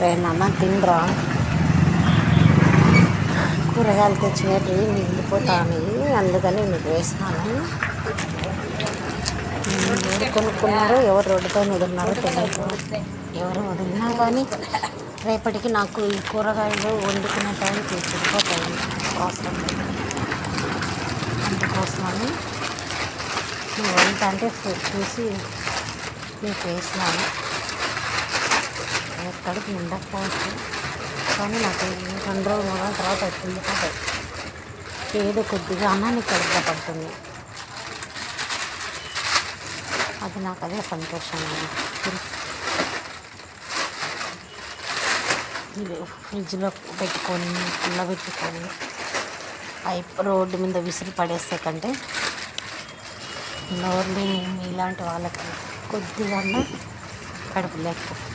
రేనన్నా తినరా, కూరగాయలు తెచ్చినవి మిగిలిపోతాయి, అందుకని నీకు వేసినాను. ఎవరు కొనుక్కున్నారో ఎవరు రోడ్డుపై వదిలినారో తెలియదు. ఎవరు వదిలినా కానీ రేపటికి నాకు ఈ కూరగాయలు వండుకునే టైంకి చెడిపోతాయి అవసరం లేదు. అందుకోసమని నువ్వు వంట అంటే చూసి నీకు వేసినాను. ఎక్కడికి ఉండకపోవచ్చు కానీ నాకు 2 రోజులు 3 రోజుల తర్వాత వెళ్ళిపోతాయి. ఏదో కొద్దిగా అన్నాన్ని కడుపులో పడుతుంది, అది నాకు అదే సంతోషం. ఫ్రిడ్జ్లో పెట్టుకొని పుల్లబెట్టుకొని రోడ్డు మీద విసిరి పడేస్తే కంటే నోర్లు ఇలాంటి వాళ్ళకి కొద్దిగా కడుపు లేకపోతే